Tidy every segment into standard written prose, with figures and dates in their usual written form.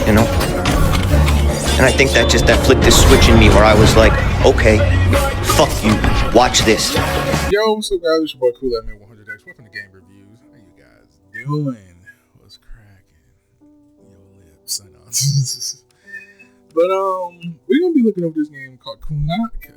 you know? And I think that flipped this switch in me where I was like, okay, fuck you, watch this. Yo, what's up, guys? It's your boy Cool at Man 100X. Welcome to Game Reviews. How you guys doing? What's cracking? Yo, lips, I know. But we're gonna be looking over this game called Konami. I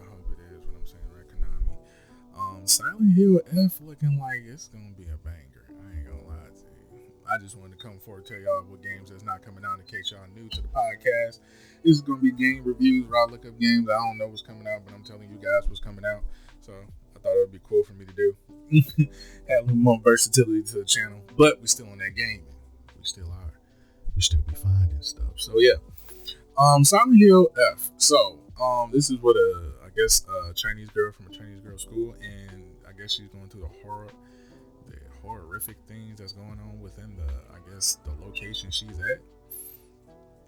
hope it is what I'm saying, right? Konami. Silent Hill F looking like it's gonna be a banger. I ain't gonna lie to you. I just wanted to come forward and tell y'all what games that's not coming out in case y'all new to the podcast. This is gonna be game reviews where I look up games I don't know what's coming out, but I'm telling you guys what's coming out. So I thought it would be cool for me to do. Add a little more versatility to the channel, but we're still in that game. We still are. We still be finding stuff. So yeah. Silent Hill F. So this is what a Chinese girl from a Chinese girl school, and I guess she's going through the horrific things that's going on within the location she's at.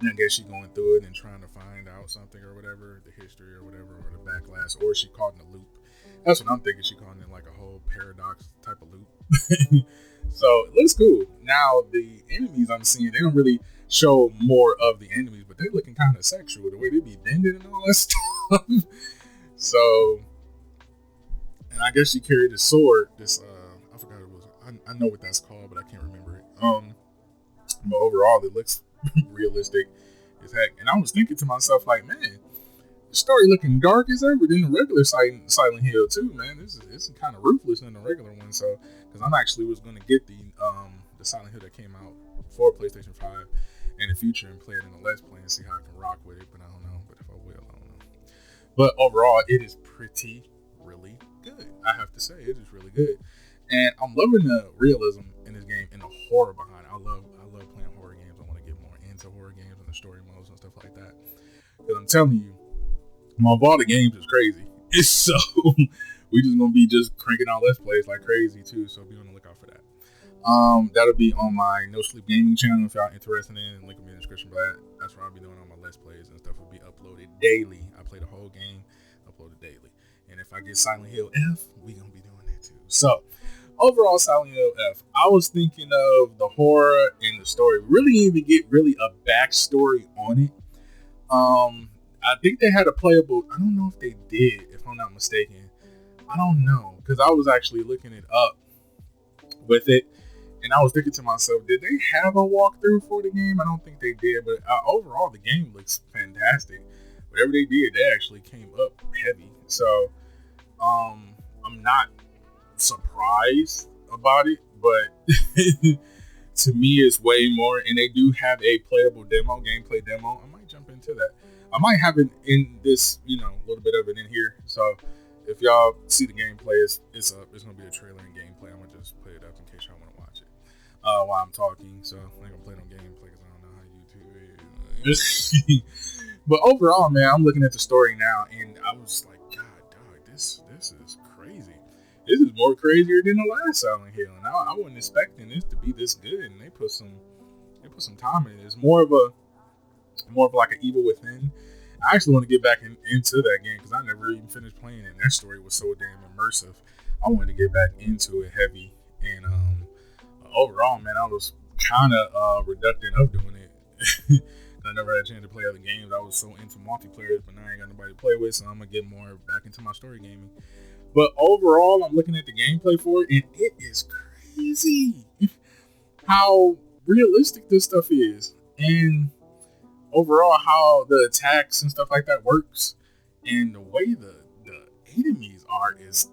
And I guess she's going through it and trying to find out something or whatever, the history or whatever, or the backlash, or she caught in a loop. That's what I'm thinking. She caught in like a whole paradox type of loop. So it looks cool. Now the enemies I'm seeing, they don't really show more of the enemies, but they're looking kind of sexual, the way they be bending and all that stuff. So, and I guess she carried a sword. This I forgot what it was. I know what that's called, but I can't remember it. But overall, it looks realistic as heck. And I was thinking to myself, like, man, the story looking dark as ever than the regular Silent Hill too, man. It's kind of ruthless than the regular one. So, because I'm actually was going to get the Silent Hill that came out for PlayStation 5 in the future and play it in a Let's Play and see how I can rock with it. But I don't know. But if I will, I don't know. But overall, it is really good. I have to say, it is really good. And I'm loving the realism in this game and the horror behind it. I love playing horror games. I want to get more into horror games and the story modes and stuff like that. Because I'm telling you, of all the games is crazy. It's so we just gonna be just cranking out Let's Plays like crazy too. So be on the lookout for that. That'll be on my No Sleep Gaming channel if y'all interested in it. Link will be in the description for that. That's where I'll be doing all my Let's Plays and stuff will be uploaded daily. I play the whole game, uploaded daily. And if I get Silent Hill F, we gonna be doing that too. So overall, Silent Hill F, I was thinking of the horror and the story. Really even get a backstory on it. I think they had a playable. I don't know if they did, if I'm not mistaken. I don't know, because I was actually looking it up with it, and I was thinking to myself, did they have a walkthrough for the game? I don't think they did, but overall, the game looks fantastic. Whatever they did, they actually came up heavy. So, I'm not surprised about it, but to me, it's way more. And they do have a playable gameplay demo. I might jump into that. I might have it in this, a little bit of it in here. So if y'all see the gameplay, it's gonna be a trailer and gameplay. I'm gonna just play it up in case y'all want to watch it while I'm talking. So I'm gonna play it on gameplay because I don't know how YouTube is. But overall, man, I'm looking at the story now, and I was like, God, dog, this is crazy. This is more crazier than the last Silent Hill, and I wasn't expecting this to be this good. And they put some time in it. It's more of like an Evil Within. I actually want to get back into that game because I never even finished playing it. And that story was so damn immersive. I wanted to get back into it heavy. And overall, man, I was kind of reluctant of doing it. I never had a chance to play other games. I was so into multiplayer, but now I ain't got nobody to play with, so I'm going to get more back into my story gaming. But overall, I'm looking at the gameplay for it, and it is crazy how realistic this stuff is. And overall, how the attacks and stuff like that works, and the way the enemies are is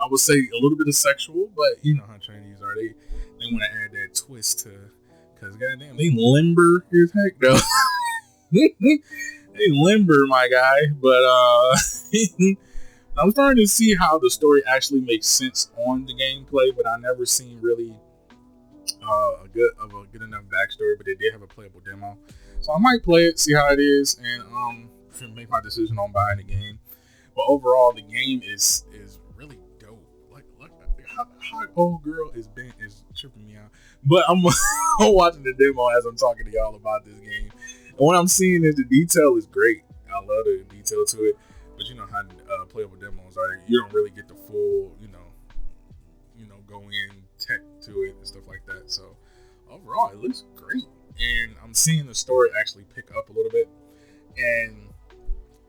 I would say a little bit of sexual, but you know how Chinese are. They want to add that twist to, because goddamn, they limber as heck though. They limber, my guy. But I'm starting to see how the story actually makes sense on the gameplay, but I never seen really a good enough backstory. But they did have a playable demo. So I might play it, see how it is, and make my decision on buying the game. But overall, the game is really dope. Like how old girl is tripping me out. But I'm watching the demo as I'm talking to y'all about this game. And what I'm seeing is the detail is great. I love the detail to it. But you know how playable demos are. You don't really get the full, go in tech to it and stuff like that. So overall, it looks great. And I'm seeing the story actually pick up a little bit and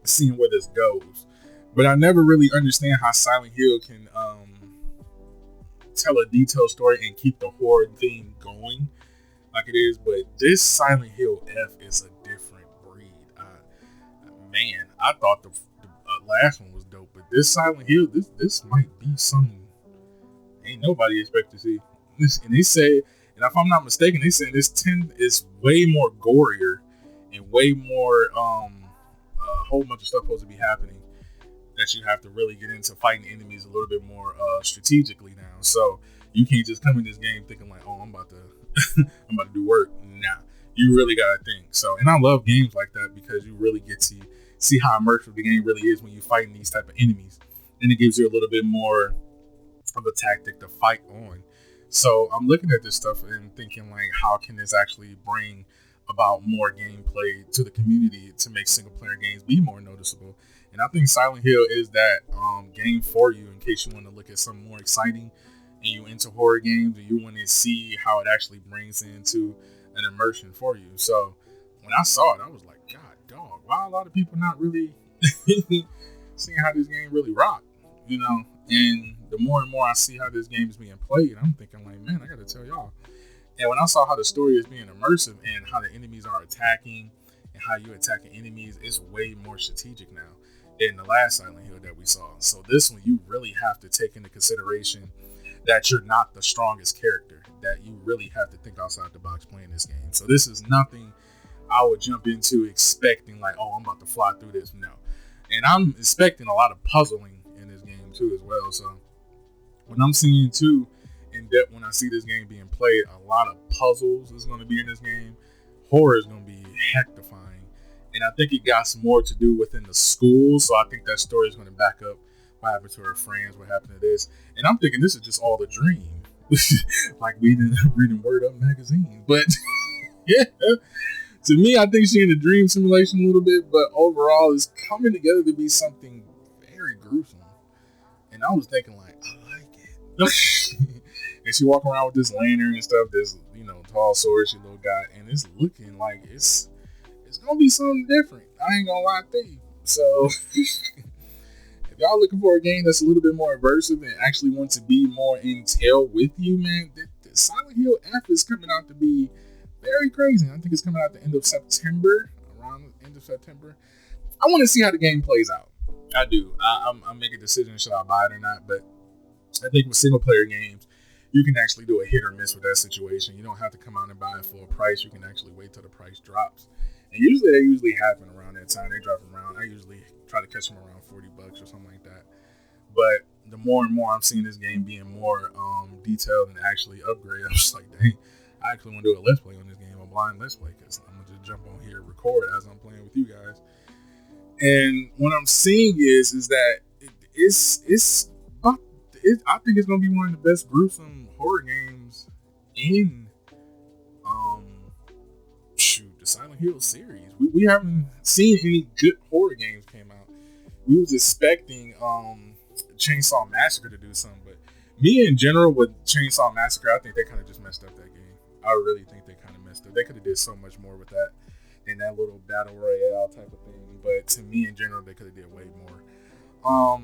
seeing where this goes. But I never really understand how Silent Hill can tell a detailed story and keep the horror theme going like it is. But this Silent Hill F is a different breed. I thought the last one was dope, but this Silent Hill, this might be something ain't nobody expect to see. And they say, and if I'm not mistaken, they say this 10 is way more gorier and way more a whole bunch of stuff supposed to be happening, that you have to really get into fighting enemies a little bit more strategically now. So you can't just come in this game thinking like, oh, I'm about to I'm about to do work. Nah, you really gotta think. So, and I love games like that because you really get to see how immersive the game really is when you're fighting these type of enemies, and it gives you a little bit more of a tactic to fight on. So I'm looking at this stuff and thinking like, how can this actually bring about more gameplay to the community to make single player games be more noticeable? And I think Silent Hill is that game for you in case you want to look at something more exciting and you into horror games and you want to see how it actually brings into an immersion for you. So when I saw it, I was like, God dog, why a lot of people not really seeing how this game really rocked, you know? And the more and more I see how this game is being played, I'm thinking like, man, I got to tell y'all. And when I saw how the story is being immersive and how the enemies are attacking and how you attacking enemies, it's way more strategic now than the last Silent Hill that we saw. So this one, you really have to take into consideration that you're not the strongest character, that you really have to think outside the box playing this game. So this is nothing I would jump into expecting like, oh, I'm about to fly through this. No. And I'm expecting a lot of puzzling in this game too as well. So when I'm seeing too in depth, when I see this game being played, a lot of puzzles is going to be in this game. Horror is going to be hectifying. And I think it got some more to do within the school. So I think that story is going to back up what happened to her friends, what happened to this. And I'm thinking this is just all a dream. Like we didn't reading Word Up magazine. But yeah, to me, I think she's in a dream simulation a little bit. But overall, it's coming together to be something very gruesome. And I was thinking like, I like it. And she walking around with this lantern and stuff, this, you know, tall sword she little got. And it's looking like it's gonna be something different. I ain't gonna lie to you. So if y'all looking for a game that's a little bit more immersive and actually want to be more in tail with you, man, the Silent Hill F is coming out to be very crazy. I think it's coming out the end of September, around the end of September. I want to see how the game plays out. I do. I'm making a decision should I buy it or not. But I think with single player games, you can actually do a hit or miss with that situation. You don't have to come out and buy it full price. You can actually wait till the price drops. And they happen around that time. They drop around. I usually try to catch them around $40 or something like that. But the more and more I'm seeing this game being more detailed and actually upgraded, I'm just like, dang, I actually want to do a let's play on this game, a blind let's play, because I'm gonna just jump on here, record as I'm playing with you guys. And what I'm seeing is that I think it's gonna be one of the best gruesome horror games in the Silent Hill series. We haven't seen any good horror games came out. We was expecting Chainsaw Massacre to do something, but me in general with Chainsaw Massacre, I think they kind of just messed up that game. I really think they kind of messed up. They could have did so much more with that than that little battle royale type of thing. But to me in general, they could have did way more.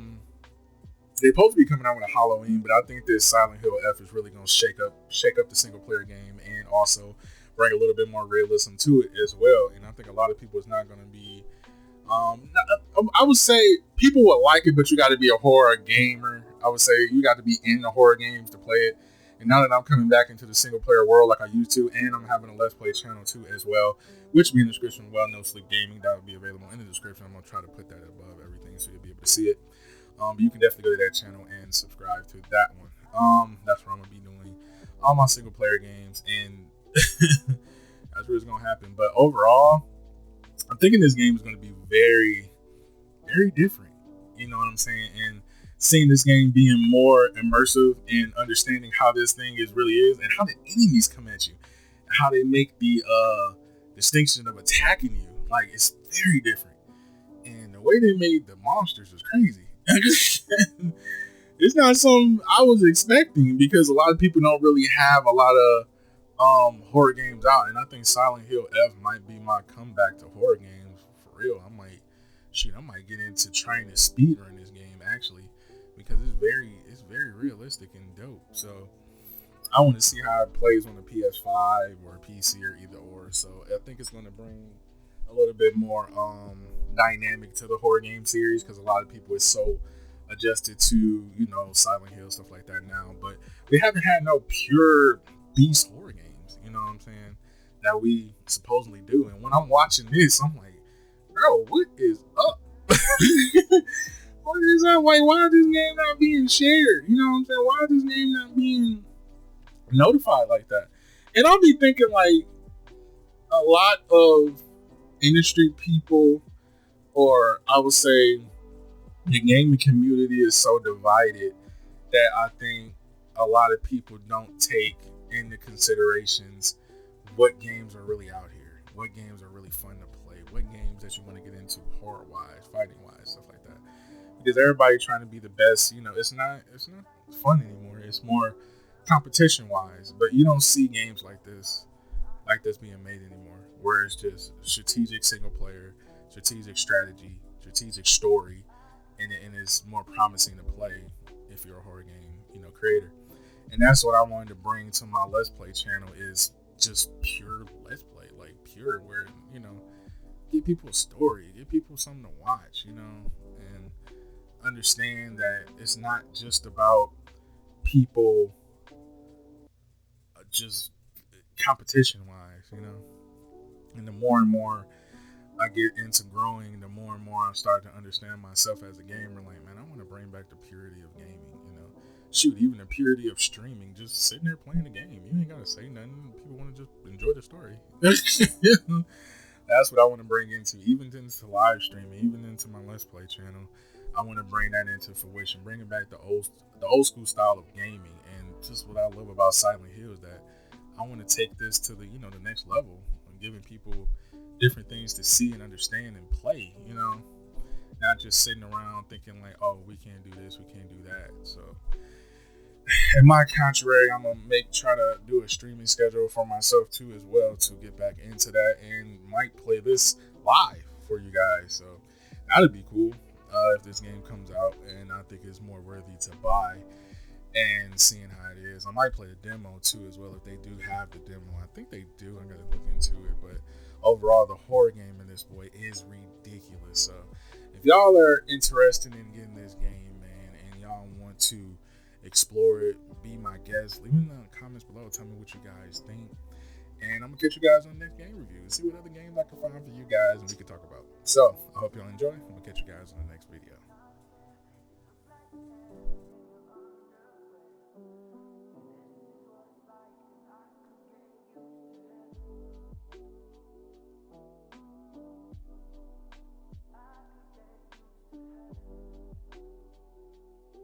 They're supposed to be coming out with a Halloween, but I think this Silent Hill F is really going to shake up the single player game and also bring a little bit more realism to it as well. And I think a lot of people is not going to be. I would say people would like it, but you got to be a horror gamer. I would say you got to be in the horror games to play it. And now that I'm coming back into the single player world like I used to, and I'm having a Let's Play channel too as well, which will be in the description. Well, No Sleep Gaming, that will be available in the description. I'm going to try to put that above everything so you'll be able to see it. But you can definitely go to that channel and subscribe to that one. That's where I'm going to be doing all my single player games, and that's where it's going to happen. But overall, I'm thinking this game is going to be very, very different. You know what I'm saying? And seeing this game being more immersive and understanding how this thing really is and how the enemies come at you and how they make the distinction of attacking you. Like, it's very different. And the way they made the monsters was crazy. It's not something I was expecting because a lot of people don't really have a lot of horror games out, and I think Silent Hill F might be my comeback to horror games for real. I might get into trying to speedrun this game actually, because it's very realistic and dope. So I want to see how it plays on the PS5 or PC or either or. So I think it's going to bring a little bit more dynamic to the horror game series, because a lot of people is so adjusted to, you know, Silent Hill, stuff like that now. But we haven't had no pure beast horror games, you know what I'm saying, that we supposedly do. And when I'm watching this, I'm like, bro, what is up? What is up? Like, why is this game not being shared? You know what I'm saying? Why is this game not being notified like that? And I'll be thinking, like, a lot of industry people, or I would say the gaming community, is so divided that I think a lot of people don't take into considerations what games are really out here, what games are really fun to play, what games that you want to get into horror wise, fighting wise, stuff like that. Because everybody trying to be the best, you know, it's not fun anymore. It's more competition wise. But you don't see games like this being made anymore, where it's just strategic single player, strategic strategy, strategic story, and it's more promising to play if you're a horror game, you know, creator. And that's what I wanted to bring to my Let's Play channel, is just pure Let's Play, like pure, where, you know, give people a story, give people something to watch, you know, and understand that it's not just about people just competition wise, you know. And the more and more I get into growing, the more and more I start to understand myself as a gamer. Like, man, I want to bring back the purity of gaming, you know. Shoot, even the purity of streaming, just sitting there playing the game. You ain't got to say nothing. People want to just enjoy the story. That's what I want to bring into, even into live streaming, even into my Let's Play channel. I want to bring that into fruition, bringing back the old school style of gaming. And just what I love about Silent Hill is that I want to take this to the, you know, the next level, and giving people different things to see and understand and play, you know, not just sitting around thinking like, oh, we can't do this, we can't do that. So in my contrary, I'm gonna try to do a streaming schedule for myself too as well, to get back into that, and might play this live for you guys. So that'd be cool if this game comes out, and I think it's more worthy to buy. And seeing how it is, I might play a demo too as well, if they do have the demo. I think they do. I gotta look into it. But overall, the horror game in this boy is ridiculous. So if y'all are interested in getting this game, man, and y'all want to explore it, be my guest, leave in the comments below, tell me what you guys think, and I'm gonna catch you guys on the next game review and see what other games I can find for you guys and we can talk about. So I hope y'all enjoy. I'm gonna catch you guys on the next video.